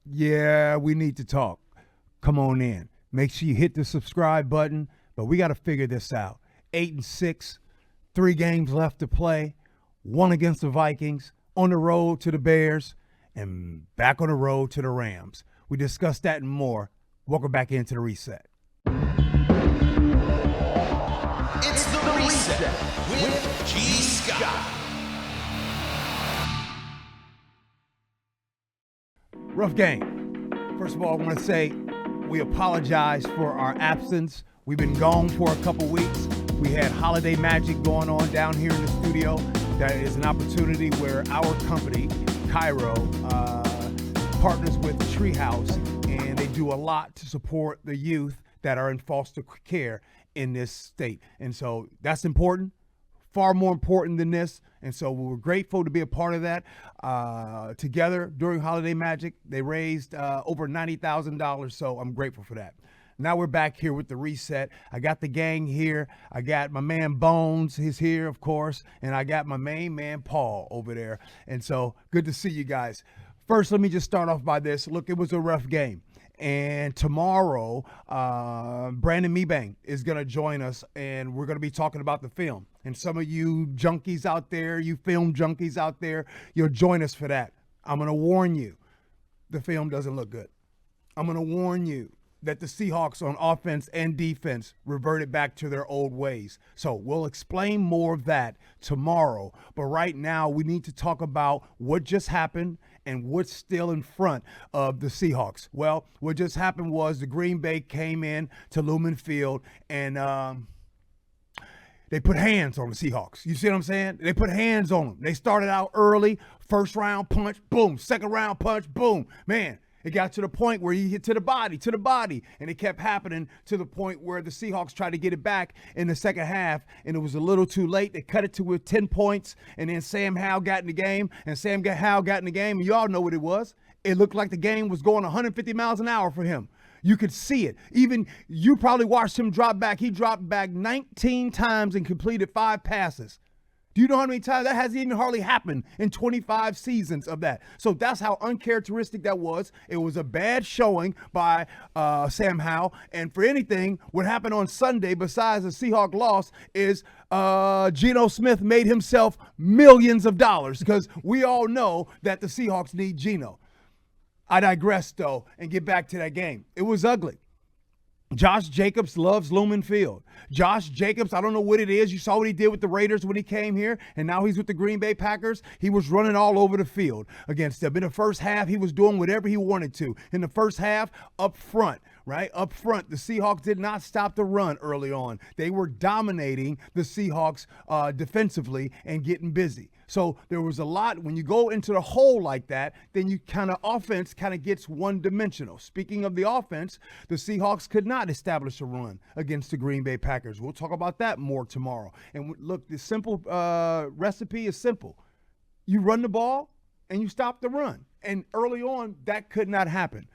Yeah, we need to talk. Come on in. Make sure you hit the subscribe button, but we got to figure this out. 8-6, 3 games left to play, one against the Vikings, on the road to the Bears, and back on the road to the Rams. We discussed that and more. Welcome back into the Reset. It's the Reset with G. Scott. Rough game. First of all, I want to say we apologize for our absence. We've been gone for a couple weeks. We had holiday magic going on down here in the studio. That is an opportunity where our company, Cairo, partners with Treehouse, and they do a lot to support the youth that are in foster care in this state. And so that's important, far more important than this. And so we were grateful to be a part of that. Together during Holiday Magic, they raised over $90,000. So I'm grateful for that. Now we're back here with the Reset. I got the gang here. I got my man Bones, he's here, of course. And I got my main man Paul over there. And so good to see you guys. First, let me just start off by this. Look, it was a rough game. And tomorrow, Brandon Mebang is going to join us, and we're going to be talking about the film. And some of you junkies out there, you film junkies out there, you'll join us for that. I'm going to warn you, the film doesn't look good. I'm going to warn you that the Seahawks on offense and defense reverted back to their old ways. So we'll explain more of that tomorrow. But right now, we need to talk about what just happened and what's still in front of the Seahawks. Well, what just happened was the Green Bay came in to Lumen Field and they put hands on the Seahawks. You see what I'm saying? They put hands on them. They started out early, first round punch, boom, second round punch, boom. Man, it got to the point where he hit to the body, and it kept happening to the point where the Seahawks tried to get it back in the second half, and it was a little too late. They cut it to 10 points, and then Sam Howell got in the game, and you all know what it was. It looked like the game was going 150 miles an hour for him. You could see it. Even you probably watched him drop back. He dropped back 19 times and completed 5 passes. Do you know how many times? That hasn't even hardly happened in 25 seasons of that. So that's how uncharacteristic that was. It was a bad showing by Sam Howell. And for anything, what happened on Sunday, besides the Seahawks loss, is Geno Smith made himself millions of dollars because we all know that the Seahawks need Geno. I digress, though, and get back to that game. It was ugly. Josh Jacobs loves Lumen Field. Josh Jacobs, I don't know what it is. You saw what he did with the Raiders when he came here, and now he's with the Green Bay Packers. He was running all over the field against them. In the first half, he was doing whatever he wanted to. In the first half, up front, the Seahawks did not stop the run early on. They were dominating the Seahawks defensively and getting busy. So there was a lot. When you go into the hole like that, then offense gets one-dimensional. Speaking of the offense, the Seahawks could not establish a run against the Green Bay Packers. We'll talk about that more tomorrow. And look, the simple recipe is simple. You run the ball and you stop the run. And early on, that could not happen.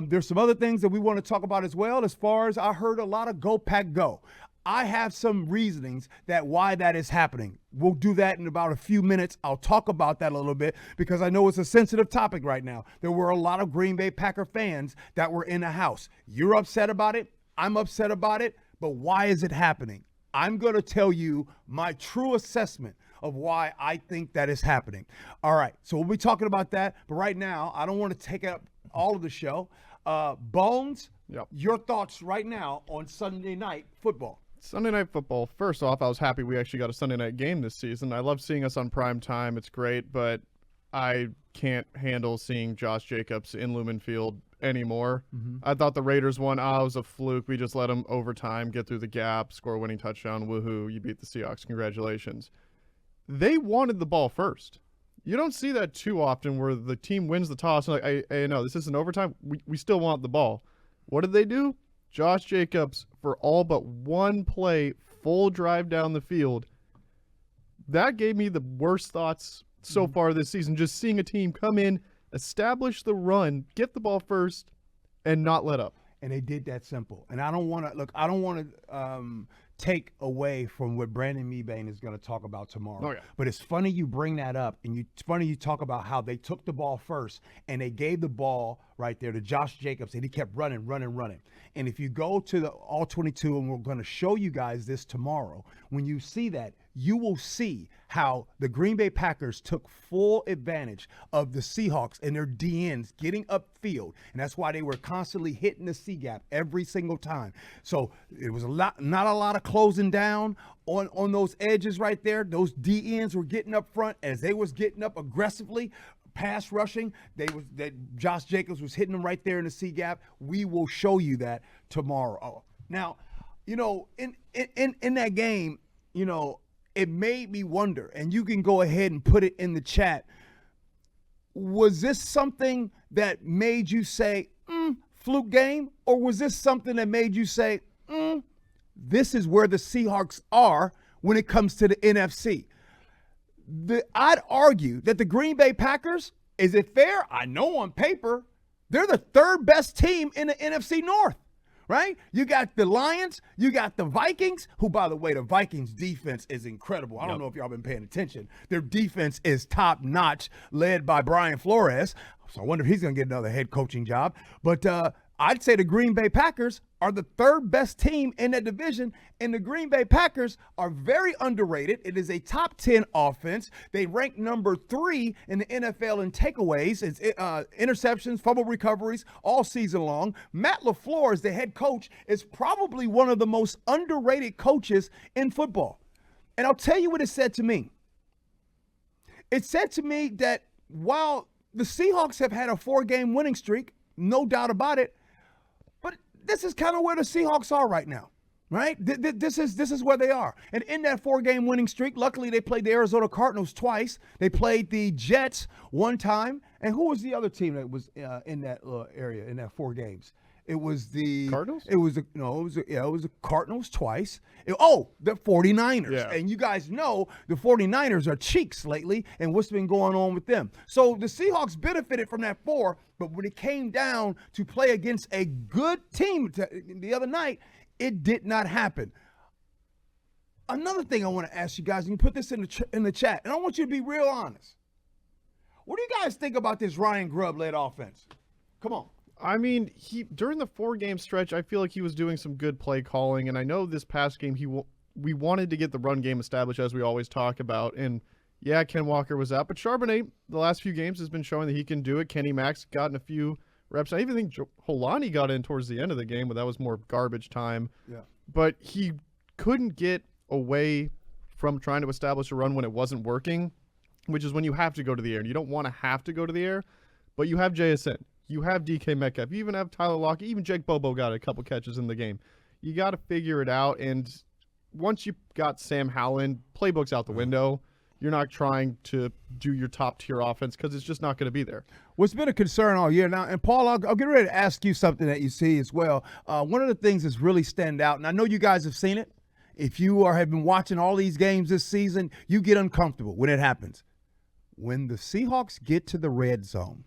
There's some other things that we want to talk about as well. As far as I heard a lot of go, pack, go. I have some reasonings that why that is happening. We'll do that in about a few minutes. I'll talk about that a little bit because I know it's a sensitive topic right now. There were a lot of Green Bay Packer fans that were in the house. You're upset about it. I'm upset about it. But why is it happening? I'm going to tell you my true assessment of why I think that is happening. All right, so we'll be talking about that. But right now, I don't want to take up all of the show. Bones, Yep. Your thoughts right now on Sunday night football. Sunday Night Football. First off, I was happy we actually got a Sunday night game this season. I love seeing us on prime time. It's great, but I can't handle seeing Josh Jacobs in Lumen Field anymore. I thought the Raiders won. It was a fluke. We just let them overtime, get through the gap, score a winning touchdown. Woohoo, you beat the Seahawks. Congratulations. They wanted the ball first. You don't see that too often where the team wins the toss. And I know this isn't overtime. We still want the ball. What did they do? Josh Jacobs, for all but one play, full drive down the field. That gave me the worst thoughts so far this season. Just seeing a team come in, establish the run, get the ball first, and not let up. And they did that simple. And I don't want to take away from what Brandon Mebane is going to talk about tomorrow. Oh, yeah. But it's funny you bring that up, and it's funny you talk about how they took the ball first, and they gave the ball right there to Josh Jacobs, and he kept running. And if you go to the All-22, and we're going to show you guys this tomorrow, when you see that, you will see how the Green Bay Packers took full advantage of the Seahawks and their DNs getting upfield. And that's why they were constantly hitting the C-gap every single time. So it was not a lot of closing down on those edges right there. Those DNs were getting up front as they was getting up aggressively. Pass rushing, Josh Jacobs was hitting them right there in the C gap. We will show you that tomorrow. Now, in that game, it made me wonder, and you can go ahead and put it in the chat. Was this something that made you say, fluke game, or was this something that made you say, this is where the Seahawks are when it comes to the NFC? I'd argue that the Green Bay Packers, is it fair? I know on paper, they're the third best team in the NFC North, right? You got the Lions, you got the Vikings, who, by the way, the Vikings defense is incredible. I don't know if y'all been paying attention. Their defense is top notch, led by Brian Flores. So I wonder if he's going to get another head coaching job. But I'd say the Green Bay Packers are the third best team in that division, and the Green Bay Packers are very underrated. It is a top 10 offense. They rank number 3 in the NFL in takeaways, interceptions, fumble recoveries all season long. Matt LaFleur, as the head coach, is probably one of the most underrated coaches in football. And I'll tell you what it said to me. It said to me that while the Seahawks have had a 4-game winning streak, no doubt about it, this is kind of where the Seahawks are right now, right? This is where they are. And in that 4-game winning streak, luckily they played the Arizona Cardinals twice. They played the Jets one time. And who was the other team that was in that area in that 4 games? It was the Cardinals? It was the Cardinals twice. The 49ers. Yeah. And you guys know the 49ers are cheeks lately and what's been going on with them. So the Seahawks benefited from that 4, but when it came down to play against a good team the other night, it did not happen. Another thing I want to ask you guys, and you put this in the chat, and I want you to be real honest. What do you guys think about this Ryan Grubb-led offense? Come on. I mean, during the 4-game stretch, I feel like he was doing some good play calling, and I know this past game we wanted to get the run game established, as we always talk about, and yeah, Ken Walker was out, but Charbonnet the last few games has been showing that he can do it. Kenny Mack's gotten a few reps. I even think Holani got in towards the end of the game, but that was more garbage time. Yeah. But he couldn't get away from trying to establish a run when it wasn't working, which is when you have to go to the air. And you don't want to have to go to the air, but you have JSN. You have DK Metcalf. You even have Tyler Lockett. Even Jake Bobo got a couple catches in the game. You got to figure it out. And once you got Sam Howland, playbook's out the window. You're not trying to do your top-tier offense because it's just not going to be there. What's been a concern all year now, and Paul, I'll get ready to ask you something that you see as well. One of the things that's really stand out, and I know you guys have seen it. If you have been watching all these games this season, you get uncomfortable when it happens. When the Seahawks get to the red zone,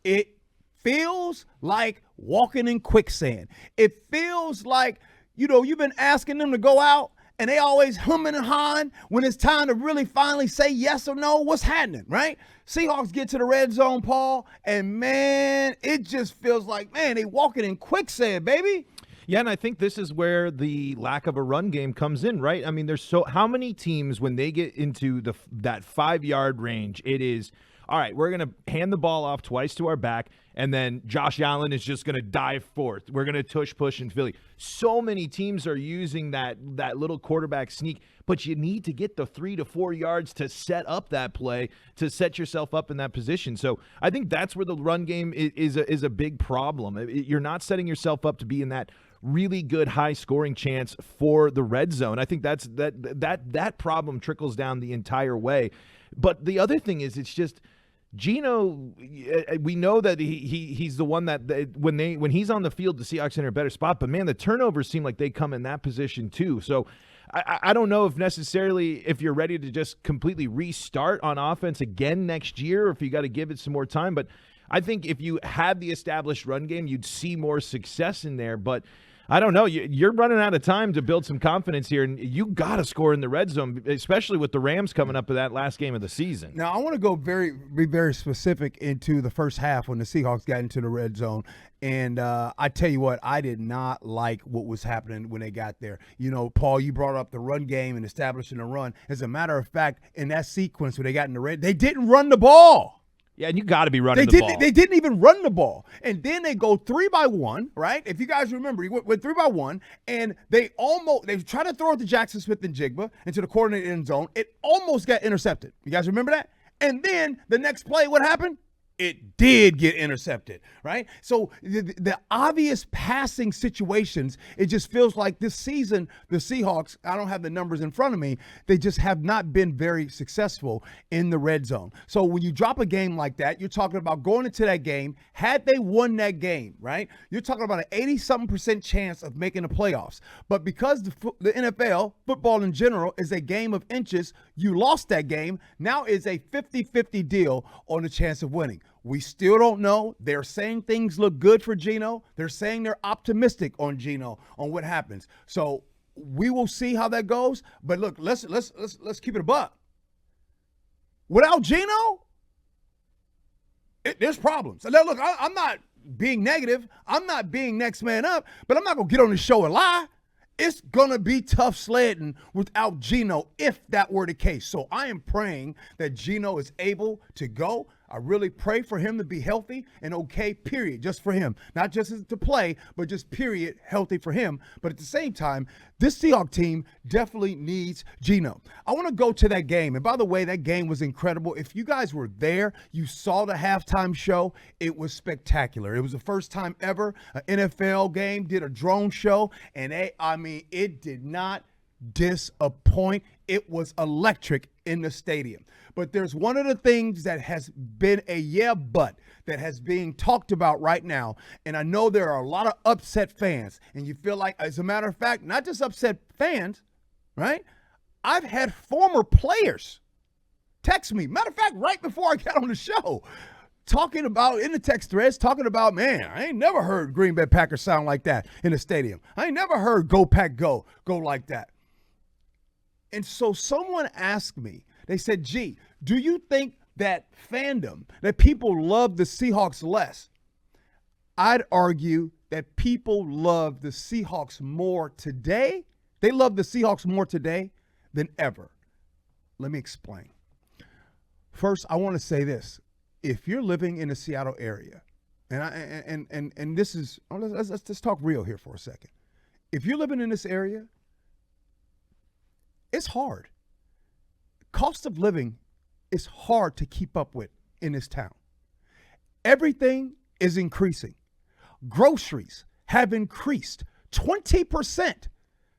it feels like walking in quicksand. It feels like, you've been asking them to go out, and they always humming and hawing when it's time to really finally say yes or no. What's happening, right? Seahawks get to the red zone, Paul, and, man, it just feels like, man, they walking in quicksand, baby. Yeah, and I think this is where the lack of a run game comes in, right? I mean, how many teams when they get into that 5-yard range, it is, all right, we're going to hand the ball off twice to our back, and then Josh Allen is just going to dive forth. We're going to tush push in Philly. So many teams are using that little quarterback sneak, but you need to get the 3 to 4 yards to set up that play, to set yourself up in that position. So I think that's where the run game is a big problem. You're not setting yourself up to be in that really good high scoring chance for the red zone. I think that problem trickles down the entire way. But the other thing is, it's just Geno, we know that he's the one that when he's on the field, the Seahawks are in a better spot. But man, the turnovers seem like they come in that position too. So I don't know if you're ready to just completely restart on offense again next year, or if you got to give it some more time. But I think if you had the established run game, you'd see more success in there. But I don't know. You're running out of time to build some confidence here, and you got to score in the red zone, especially with the Rams coming up to that last game of the season. Now, I want to go be very specific into the first half when the Seahawks got into the red zone. And I tell you what, I did not like what was happening when they got there. You know, Paul, you brought up the run game and establishing the run. As a matter of fact, in that sequence when they got in the red, they didn't run the ball. Yeah, and you got to be running the ball. They didn't even run the ball. And then they go 3-by-1, right? If you guys remember, he went 3-by-1, and they tried to throw it to Jackson Smith and Jigba into the coordinated end zone. It almost got intercepted. You guys remember that? And then the next play, what happened? It did get intercepted, right? So the obvious passing situations, it just feels like this season, the Seahawks, I don't have the numbers in front of me, they just have not been very successful in the red zone. So when you drop a game like that, you're talking about going into that game, had they won that game, right? You're talking about an 80-something% chance of making the playoffs. But because the NFL, football in general, is a game of inches, you lost that game. Now it's a 50-50 deal on the chance of winning. We still don't know. They're saying things look good for Geno. They're saying they're optimistic on Geno on what happens. So we will see how that goes. But look, let's keep it a buck. Without Geno, there's problems. So now, look, I'm not being negative. I'm not being next man up. But I'm not gonna get on the show and lie. It's going to be tough sledding without Geno if that were the case. So I am praying that Geno is able to go. I really pray for him to be healthy and okay, period, just for him. Not just to play, but just period, healthy for him. But at the same time, this Seahawks team definitely needs Geno. I want to go to that game. And by the way, that game was incredible. If you guys were there, you saw the halftime show. It was spectacular. It was the first time ever an NFL game did a drone show. And it did not disappoint. It was electric in the stadium. But there's one of the things that has been that has being talked about right now. And I know there are a lot of upset fans. And you feel like, as a matter of fact, not just upset fans, right? I've had former players text me. Matter of fact, right before I got on the show, talking about, in the text threads, talking about, man, I ain't never heard Green Bay Packers sound like that in the stadium. I ain't never heard Go Pack Go like that. And so someone asked me, they said, gee, do you think that fandom, that people love the Seahawks less? I'd argue that people love the Seahawks more today. They love the Seahawks more today than ever. Let me explain. First, I want to say this. If you're living in the Seattle area, and this is, let's talk real here for a second. If you're living in this area, it's hard. Cost of living is hard to keep up with in this town. Everything is increasing. Groceries have increased 20%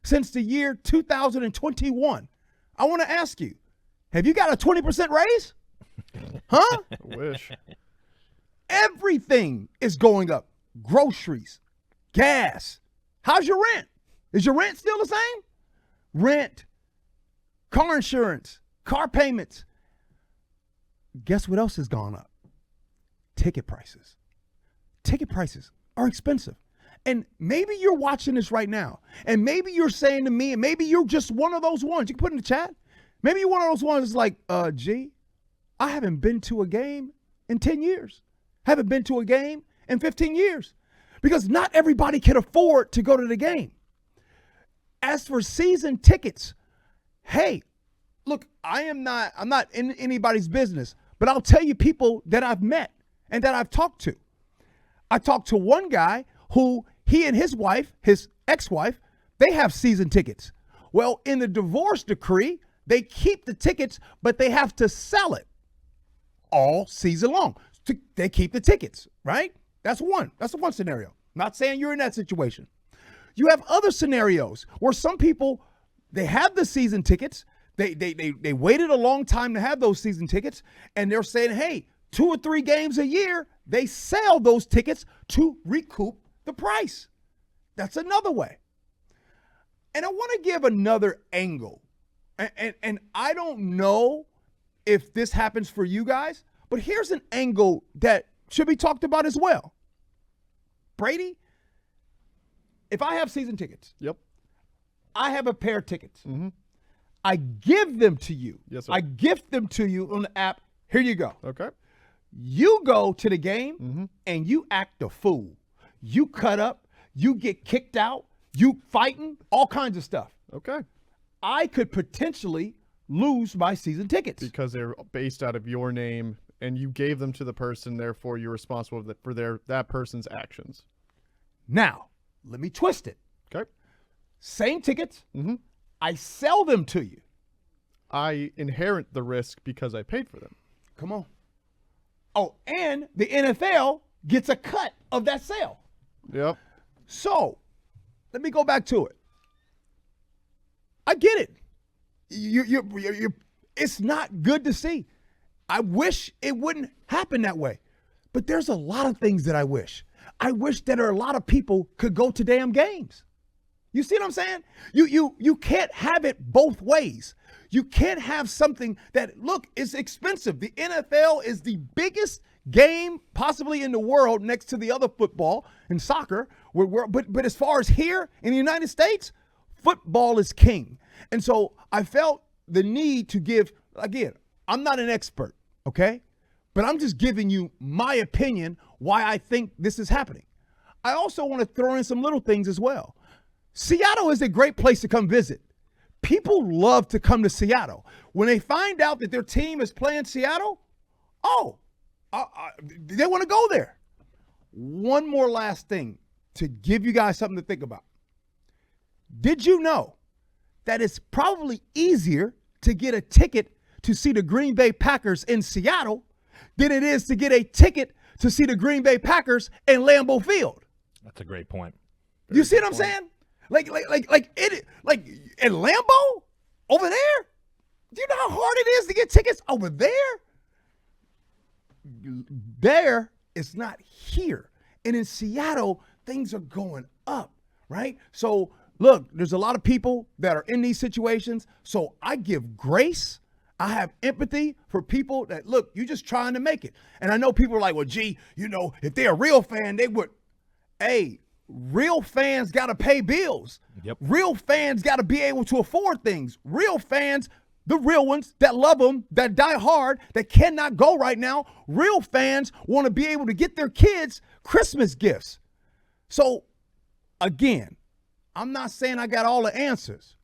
since the year 2021. I want to ask you, have you got a 20% raise? Huh? I wish. Everything is going up. Groceries, gas. How's your rent? Is your rent still the same? Rent, car insurance, car payments. Guess what else has gone up? Ticket prices. Ticket prices are expensive. And maybe you're watching this right now, and maybe you're saying to me, and maybe you're just one of those ones. You can put in the chat. Maybe you're one of those ones that's like, G, I haven't been to a game in 10 years. Haven't been to a game in 15 years. Because not everybody can afford to go to the game. As for season tickets, hey, look, I'm not in anybody's business, but I'll tell you people that I've met and that I've talked to. I talked to one guy who he and his wife, his ex-wife, they have season tickets. Well, in the divorce decree, they keep the tickets, but they have to sell it all season long. They keep the tickets, right? That's one scenario. Not saying you're in that situation. You have other scenarios where some people, they have the season tickets. They waited a long time to have those season tickets, and they're saying, hey, 2 or 3 games a year, they sell those tickets to recoup the price. That's another way. And I want to give another angle. And I don't know if this happens for you guys, but here's an angle that should be talked about as well. Brady, if I have season tickets, Yep. I have a pair of tickets. I give them to you. Yes, sir. I gift them to you on the app. Here you go. Okay. You go to the game and you act a fool. You cut up. You get kicked out. You fighting, all kinds of stuff. Okay. I could potentially lose my season tickets. Because they're based out of your name and you gave them to the person, therefore you're responsible for that person's actions. Now, let me twist it. Okay. Same tickets. I sell them to you. I inherit the risk because I paid for them. Come on. Oh, and the NFL gets a cut of that sale. Yep. So, let me go back to it. I get it. It's not good to see. I wish it wouldn't happen that way. But there's a lot of things that I wish. I wish that a lot of people could go to damn games. You see what I'm saying? You can't have it both ways. You can't have something that, look, is expensive. The NFL is the biggest game possibly in the world next to the other football and soccer. But as far as here in the United States, football is king. And so I felt the need to give, again, I'm not an expert, okay? But I'm just giving you my opinion why I think this is happening. I also want to throw in some little things as well. Seattle is a great place to come visit. People love to come to Seattle. When they find out that their team is playing Seattle, they want to go there. One more last thing to give you guys something to think about. Did you know that it's probably easier to get a ticket to see the Green Bay Packers in Seattle than it is to get a ticket to see the Green Bay Packers in Lambeau Field? That's a great point. You see what I'm saying? Like in Lambeau over there? Do you know how hard it is to get tickets over there? There, it's not here. And in Seattle, things are going up, right? So look, there's a lot of people that are in these situations. So I give grace. I have empathy for people that, look, you're just trying to make it. And I know people are like, well, gee, if they're a real fan, they would. Hey, real fans got to pay bills. Yep. Real fans got to be able to afford things. Real fans, the real ones that love them, that die hard, that cannot go right now. Real fans want to be able to get their kids Christmas gifts. So, again, I'm not saying I got all the answers,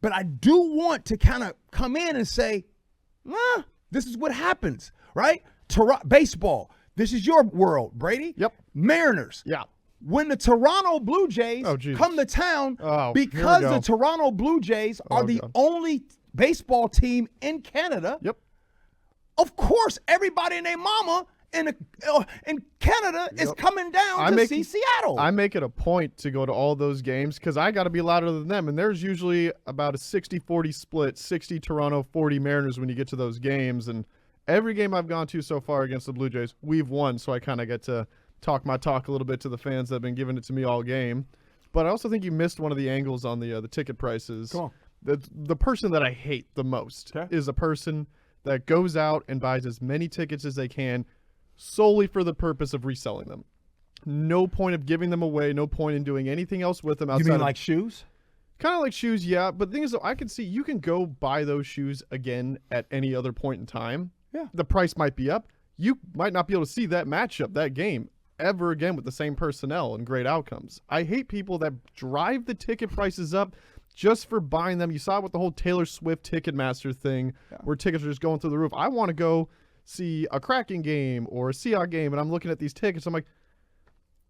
but I do want to kind of come in and say, this is what happens, right? Baseball, this is your world, Brady. Yep. Mariners. Yeah. When the Toronto Blue Jays come to town, because the Toronto Blue Jays are the only baseball team in Canada, of course, everybody and their mama in Canada is coming down to see Seattle. I make it a point to go to all those games because I got to be louder than them. And there's usually about a 60-40 split, 60 Toronto, 40 Mariners when you get to those games. And every game I've gone to so far against the Blue Jays, we've won. So I kind of get to talk my talk a little bit to the fans that have been giving it to me all game. But I also think you missed one of the angles on the ticket prices. Come on. The person that I hate the most is a person that goes out and buys as many tickets as they can solely for the purpose of reselling them. No point of giving them away. No point in doing anything else with them outside. You mean like shoes? Kind of like shoes, yeah. But the thing is, though, I can see you can go buy those shoes again at any other point in time. Yeah. The price might be up. You might not be able to see that matchup, that game, ever again with the same personnel and great outcomes. I hate people that drive the ticket prices up just for buying them. You saw it with the whole Taylor Swift Ticketmaster thing where tickets are just going through the roof. I want to go see a Kraken game or a Seahawks game, and I'm looking at these tickets. I'm like,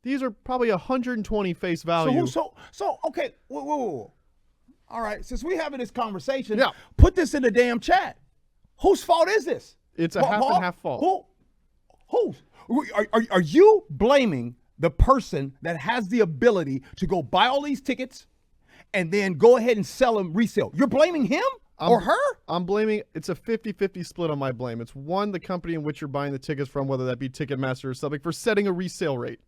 these are probably 120 face value. So okay, whoa. All right, since we're having this conversation, put this in the damn chat. Whose fault is this? It's a half and half fault. Whose? Are you blaming the person that has the ability to go buy all these tickets and then go ahead and sell them resale? You're blaming him or her? I'm blaming, it's a 50-50 split on my blame. It's one, the company in which you're buying the tickets from, whether that be Ticketmaster or something, for setting a resale rate.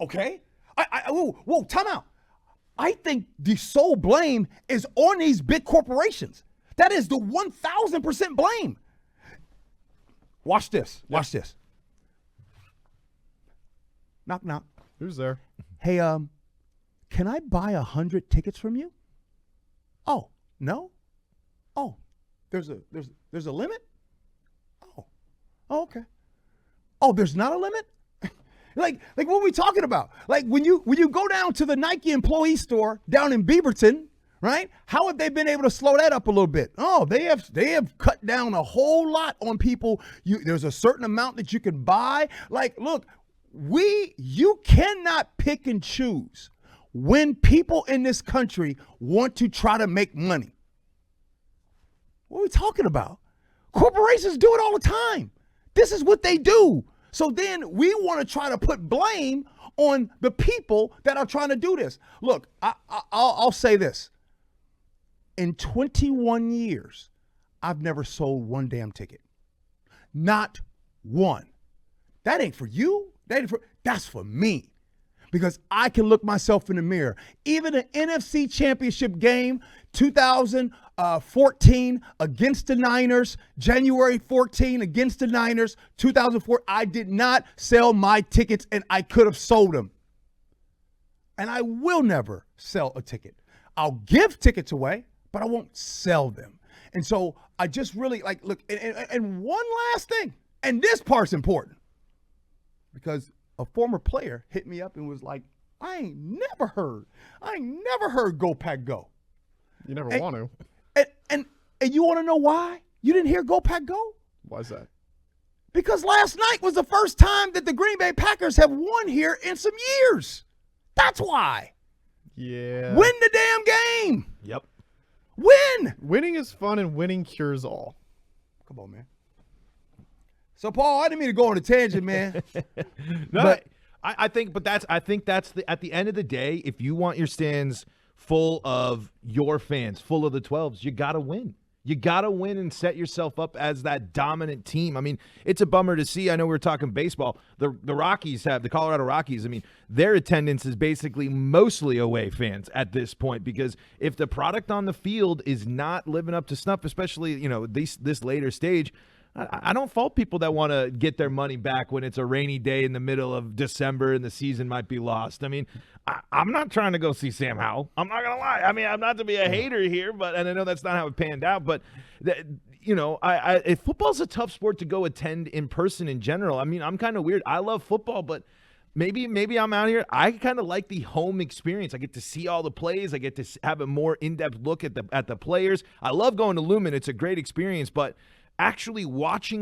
Okay. Whoa, time out. I think the sole blame is on these big corporations. That is the 1,000% blame. Watch this. Watch this. Knock, knock. Who's there? Hey, can I buy 100 tickets from you? Oh, no? Oh, there's a limit? Oh, okay. Oh, there's not a limit? Like what are we talking about? Like when you go down to the Nike employee store down in Beaverton, right? How have they been able to slow that up a little bit? Oh, they have cut down a whole lot on people. There's a certain amount that you can buy. Like, look, you cannot pick and choose when people in this country want to try to make money. What are we talking about? Corporations do it all the time. This is what they do. So then we want to try to put blame on the people that are trying to do this. Look, I'll say this. In 21 years, I've never sold one damn ticket. Not one. That ain't for you. That's for me. Because I can look myself in the mirror. Even an NFC Championship game, 2014 against the Niners, January 14 against the Niners, 2004, I did not sell my tickets, and I could have sold them. And I will never sell a ticket. I'll give tickets away, but I won't sell them. And so I just really look, and one last thing, and this part's important, because a former player hit me up and was like, I ain't never heard Go Pack Go. You never want to. And you want to know why you didn't hear Go Pack Go? Why is that? Because last night was the first time that the Green Bay Packers have won here in some years. That's why. Yeah. Win the damn game. Yep. Win. Winning is fun and winning cures all. Come on, man. So, Paul, I didn't mean to go on a tangent, man. No, but I think that's at the end of the day, if you want your stands full of your fans, full of the 12s, you got to win. You got to win and set yourself up as that dominant team. I mean, it's a bummer to see. I know we were talking baseball. The Colorado Rockies, I mean, their attendance is basically mostly away fans at this point, because if the product on the field is not living up to snuff, especially, this later stage, I don't fault people that want to get their money back when it's a rainy day in the middle of December and the season might be lost. I mean, I'm not trying to go see Sam Howell. I'm not going to lie. I mean, I'm not to be a hater here, and I know that's not how it panned out. But, football's a tough sport to go attend in person in general. I mean, I'm kind of weird. I love football, but maybe I'm out here. I kind of like the home experience. I get to see all the plays. I get to have a more in-depth look at the players. I love going to Lumen. It's a great experience, but actually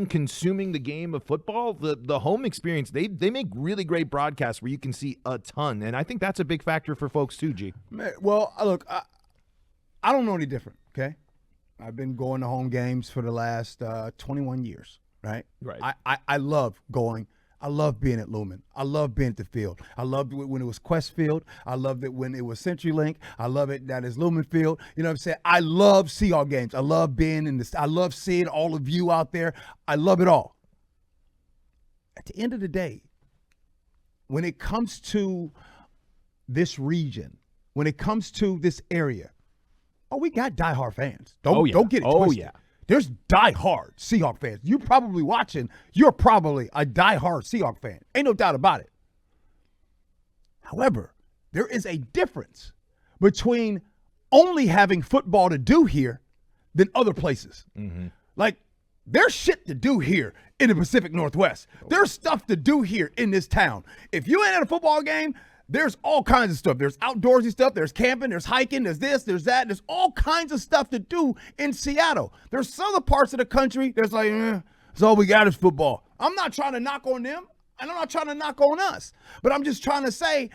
consuming the game of football, the home experience, they make really great broadcasts where you can see a ton, and I think that's a big factor for folks too, G. Well, look, I don't know any different, okay? I've been going to home games for the last 21 years, right? Right. I love going. I love being at Lumen. I love being at the field. I loved it when it was Quest Field. I loved it when it was CenturyLink. I love it that is Lumen Field. You know what I'm saying? I love Seahawks games. I love being in this. I love seeing all of you out there. I love it all. At the end of the day, when it comes to this region, when it comes to this area, we got diehard fans. Don't get it twisted. Yeah. There's diehard Seahawks fans. You're probably a diehard Seahawks fan. Ain't no doubt about it. However, there is a difference between only having football to do here than other places. Mm-hmm. Like, there's shit to do here in the Pacific Northwest. There's stuff to do here in this town. If you ain't at a football game, there's all kinds of stuff. There's outdoorsy stuff. There's camping. There's hiking. There's this. There's that. There's all kinds of stuff to do in Seattle. There's some other parts of the country that's like, that's all we got is football. I'm not trying to knock on them, and I'm not trying to knock on us. But I'm just trying to say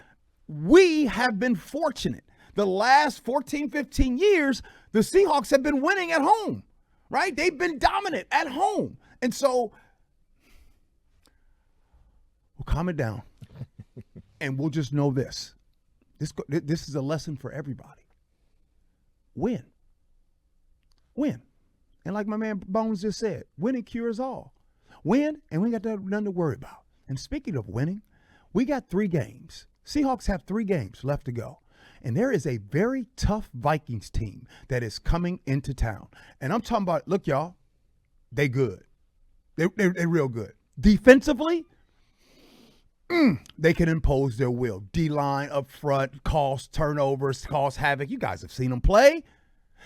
we have been fortunate. The last 14, 15 years, the Seahawks have been winning at home, right? They've been dominant at home. And so we'll calm it down. And we'll just know this. This is a lesson for everybody. Win. Win. And like my man Bones just said, winning cures all. Win, and we got nothing to worry about. And speaking of winning, we got 3 games. Seahawks have 3 games left to go. And there is a very tough Vikings team that is coming into town. And I'm talking about, look, y'all, they good. They're real good. Defensively, they can impose their will. D-line up front, cause turnovers, cause havoc. You guys have seen them play.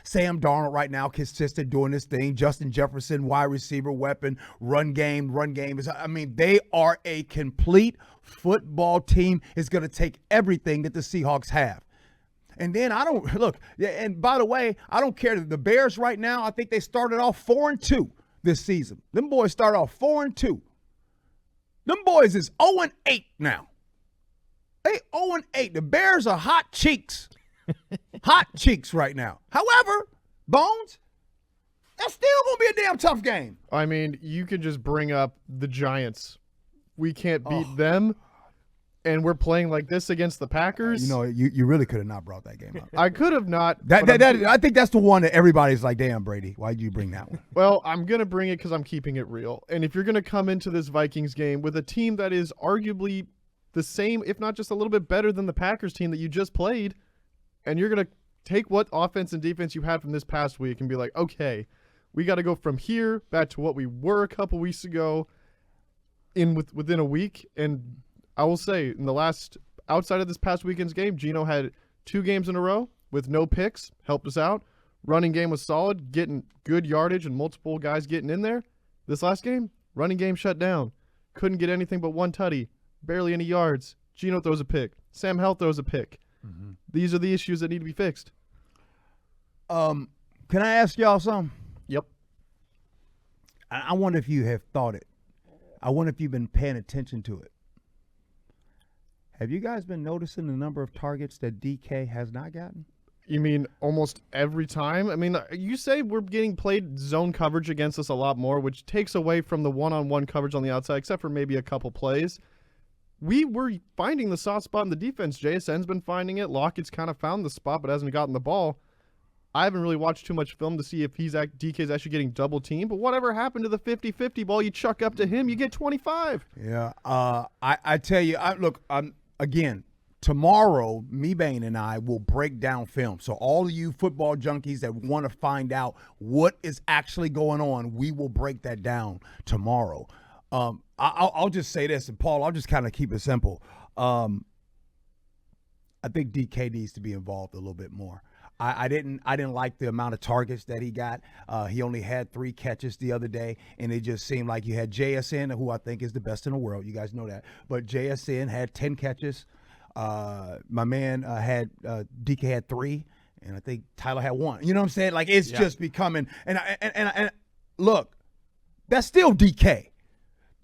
Sam Darnold right now consistent doing this thing. Justin Jefferson, wide receiver weapon, run game. They are a complete football team. It's going to take everything that the Seahawks have. And then and by the way, I don't care. The Bears right now, I think they started off 4-2 this season. Them boys started off 4-2. Them boys is 0-8 now. They 0-8. The Bears are hot cheeks. Hot cheeks right now. However, Bones, that's still going to be a damn tough game. I mean, you could just bring up the Giants. We can't beat them, and we're playing like this against the Packers. You really could have not brought that game up. I could have not. I think that's the one that everybody's like, damn, Brady, why'd you bring that one? Well, I'm going to bring it because I'm keeping it real. And if you're going to come into this Vikings game with a team that is arguably the same, if not just a little bit better than the Packers team that you just played, and you're going to take what offense and defense you had from this past week and be like, okay, we got to go from here back to what we were a couple weeks ago within a week. And I will say, outside of this past weekend's game, Geno had 2 games in a row with no picks, helped us out. Running game was solid, getting good yardage and multiple guys getting in there. This last game, running game shut down. Couldn't get anything but 1 tutty, barely any yards. Geno throws a pick. Sam Hell throws a pick. Mm-hmm. These are the issues that need to be fixed. Can I ask y'all something? Yep. I wonder if you have thought it. I wonder if you've been paying attention to it. Have you guys been noticing the number of targets that DK has not gotten? You mean almost every time? I mean, you say we're getting played zone coverage against us a lot more, which takes away from the one-on-one coverage on the outside, except for maybe a couple plays. We were finding the soft spot in the defense. JSN's been finding it. Lockett's kind of found the spot but hasn't gotten the ball. I haven't really watched too much film to see if DK's actually getting double teamed, but whatever happened to the 50-50 ball you chuck up to him, you get 25. Yeah. I tell you, again, tomorrow, Mebane and I will break down film. So all of you football junkies that want to find out what is actually going on, we will break that down tomorrow. I'll just say this, and Paul, I'll just kind of keep it simple. I think DK needs to be involved a little bit more. I didn't like the amount of targets that he got. He only had 3 catches the other day, and it just seemed like you had JSN, who I think is the best in the world. You guys know that. But JSN had 10 catches. My man DK had 3, and I think Tyler had 1. You know what I'm saying? Like, it's just becoming and look, that's still DK.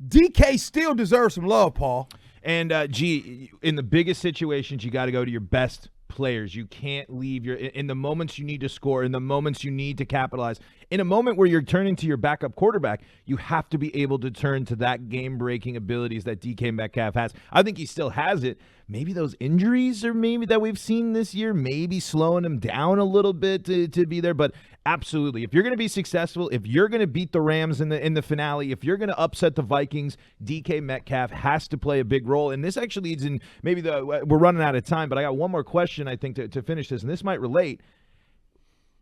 DK still deserves some love, Paul. And in the biggest situations, you got to go to your best players. You can't leave in the moments you need to score, in the moments you need to capitalize. In a moment where you're turning to your backup quarterback, you have to be able to turn to that game-breaking abilities that DK Metcalf has. I think he still has it. Maybe those injuries or maybe that we've seen this year, maybe slowing him down a little bit to be there. But absolutely, if you're going to be successful, if you're going to beat the Rams in the finale, if you're going to upset the Vikings, DK Metcalf has to play a big role. And this actually leads in we're running out of time, but I got one more question, I think, to finish this, and this might relate.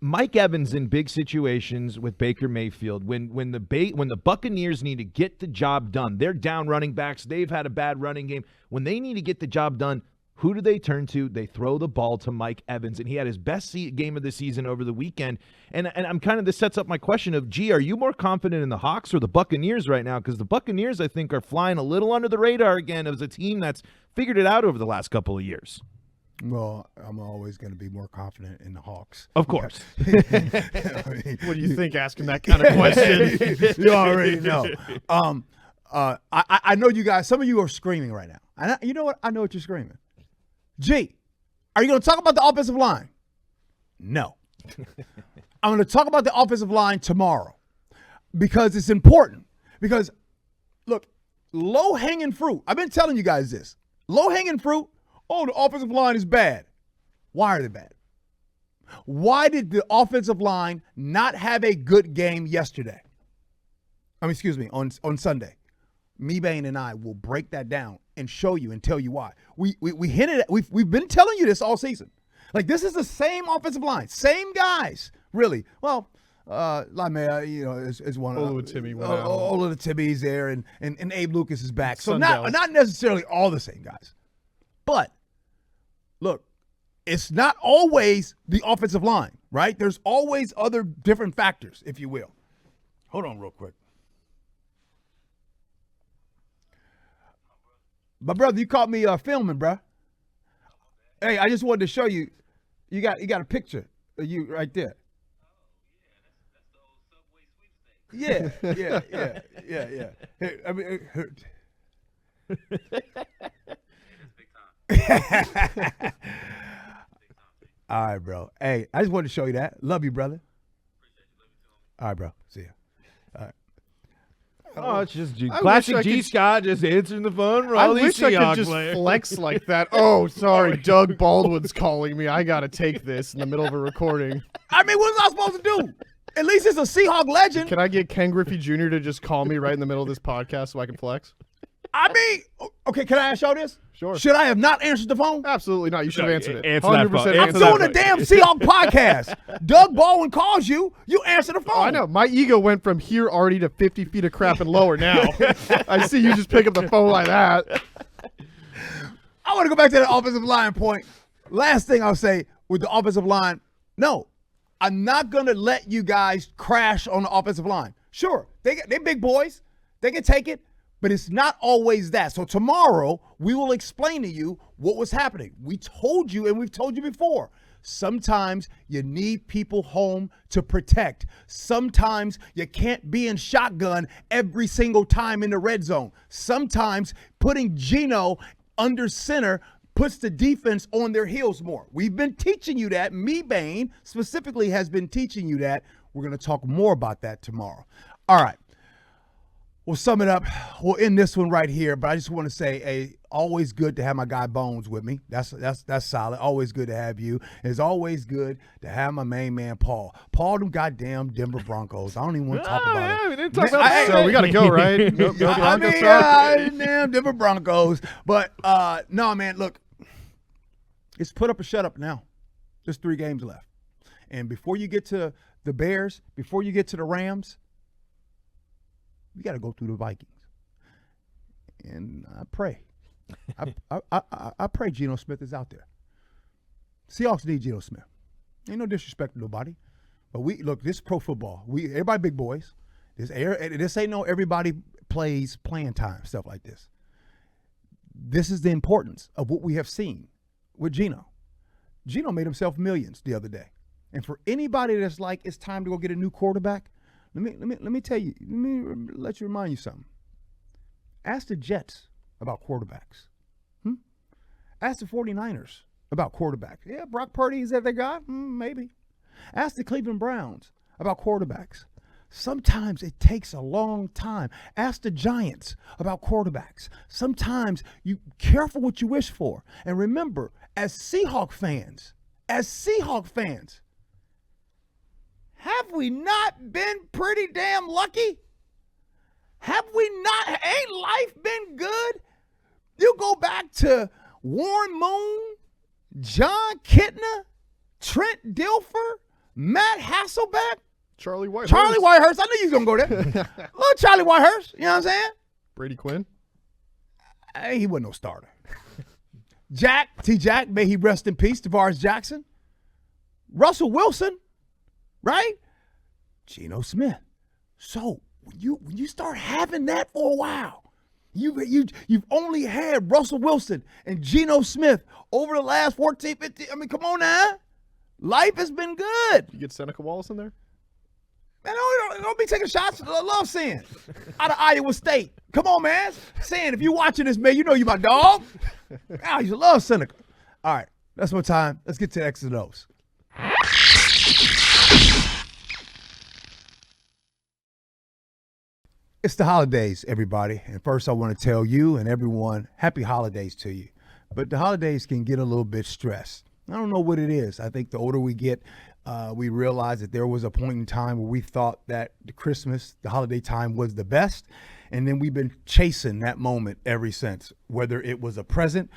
Mike Evans in big situations with Baker Mayfield, when the Buccaneers need to get the job done, they're down running backs, they've had a bad running game. When they need to get the job done, who do they turn to? They throw the ball to Mike Evans, and he had his best game of the season over the weekend. And I'm kind of, this sets up my question of, are you more confident in the Hawks or the Buccaneers right now? Because the Buccaneers, I think, are flying a little under the radar again as a team that's figured it out over the last couple of years. Well, I'm always going to be more confident in the Hawks. Of course. What do you think asking that kind of question? You already know. I know you guys, some of you are screaming right now. You know what? I know what you're screaming. G, are you going to talk about the offensive line? No. I'm going to talk about the offensive line tomorrow because it's important. Because, look, low-hanging fruit. I've been telling you guys this. Low-hanging fruit. Oh, the offensive line is bad. Why are they bad? Why did the offensive line not have a good game yesterday? On Sunday. Mebane and I will break that down and show you and tell you why. We hinted at, we've been telling you this all season. Like, this is the same offensive line, same guys, really. Well, Lamea, is one of Oluwatimi went out. Ola the Timmy's there, and Abe Lucas is back. So Sundell. not necessarily all the same guys, but look, it's not always the offensive line, right? There's always other different factors, if you will. Hold on, real quick. My brother, you caught me filming, bruh. Hey, I just wanted to show you. You got a picture of you right there. Yeah. Hey, I mean, it hurt. All right, bro. Hey, I just wanted to show you that. Love you, brother. All right, bro. See ya. All right. Oh, it's just I classic wish I G. could- Scott just answering the phone for I all these wish I Seahawks could just players. flex like that. Oh, sorry, Doug Baldwin's calling me. I gotta take this in the middle of a recording. I mean, what was I supposed to do? At least it's a Seahawk legend. Can I get Ken Griffey Jr. to just call me right in the middle of this podcast so I can flex? I mean, okay, can I ask y'all this? Sure. Should I have not answered the phone? Absolutely not. You should have answered it. Answer that phone. 100% Answer I'm answer doing that. a damn Seahawk podcast. Doug Baldwin calls you, you answer the phone. Oh, I know. My ego went from here already to 50 feet of crap and lower now. I see you just pick up the phone like that. I want to go back to the offensive line point. Last thing I'll say with the offensive line, no, I'm not going to let you guys crash on the offensive line. Sure, they're big boys. They can take it, but it's not always that. So tomorrow, we will explain to you what was happening. We told you, and we've told you before, sometimes you need people home to protect. Sometimes you can't be in shotgun every single time in the red zone. Sometimes putting Geno under center puts the defense on their heels more. We've been teaching you that. Me, Bain, specifically has been teaching you that. We're going to talk more about that tomorrow. All right. We'll sum it up. We'll end this one right here, but I just want to say, always good to have my guy Bones with me. That's solid. Always good to have you. It's always good to have my main man Paul. Paul, them goddamn Denver Broncos. I don't even want to talk about it. We didn't talk about Hey, that. So we got to go, right? No I Broncos mean, talk? damn Denver Broncos. But no, man, look, it's put up or shut up now. There's 3 games left. And before you get to the Bears, before you get to the Rams, you got to go through the Vikings. And I pray. I pray Geno Smith is out there. Seahawks need Geno Smith. Ain't no disrespect to nobody. But look, this is pro football. Everybody big boys. This ain't no everybody plays playing time, stuff like this. This is the importance of what we have seen with Geno. Geno made himself millions the other day. And for anybody that's like, it's time to go get a new quarterback, let me tell you, let you remind you something. Ask the Jets about quarterbacks. Ask the 49ers about quarterbacks. Yeah, Brock Purdy, is that their guy? Maybe. Ask the Cleveland Browns about quarterbacks. Sometimes it takes a long time. Ask the Giants about quarterbacks. Sometimes you careful what you wish for. And remember, as Seahawk fans, have we not been pretty damn lucky? Have we not? Ain't life been good? You go back to Warren Moon, John Kitna, Trent Dilfer, Matt Hasselbeck, Charlie Whitehurst. Charlie Whitehurst. I knew you was going to go there. Little Charlie Whitehurst. You know what I'm saying? Brady Quinn. Hey, he wasn't no starter. Jack, may he rest in peace, Tavares Jackson. Russell Wilson. Right? Geno Smith. So when you start having that for a while, you've only had Russell Wilson and Geno Smith over the last 14, 15. I mean, come on now. Life has been good. You get Seneca Wallace in there? Man, don't be taking shots. I love Sin out of Iowa State. Come on, man. Sin, if you're watching this, man, you know you my dog. I used to love Seneca. All right, that's my time. Let's get to X's and O's. It's the holidays, everybody. And first I want to tell you and everyone, happy holidays to you. But the holidays can get a little bit stressed. I don't know what it is. I think the older we get, we realize that there was a point in time where we thought that the holiday time was the best. And then we've been chasing that moment ever since, whether it was a present,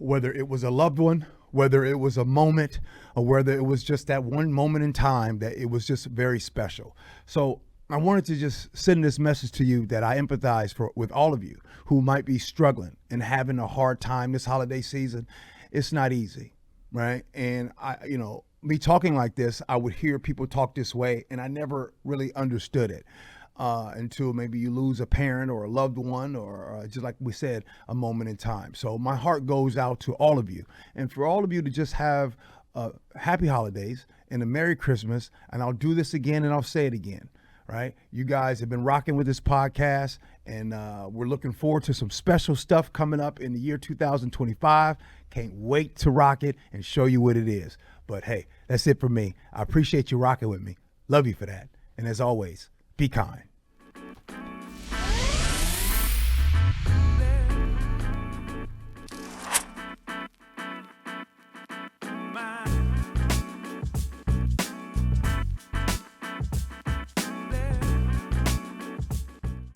whether it was a loved one, whether it was a moment, or whether it was just that one moment in time that it was just very special. So I wanted to just send this message to you that I empathize with all of you who might be struggling and having a hard time this holiday season. It's not easy, right? And me talking like this, I would hear people talk this way, and I never really understood it until maybe you lose a parent or a loved one, or just like we said, a moment in time. So my heart goes out to all of you, and for all of you to just have happy holidays and a Merry Christmas. And I'll do this again, and I'll say it again. Right? You guys have been rocking with this podcast, and we're looking forward to some special stuff coming up in the year 2025. Can't wait to rock it and show you what it is. But hey, that's it for me. I appreciate you rocking with me. Love you for that. And as always, be kind.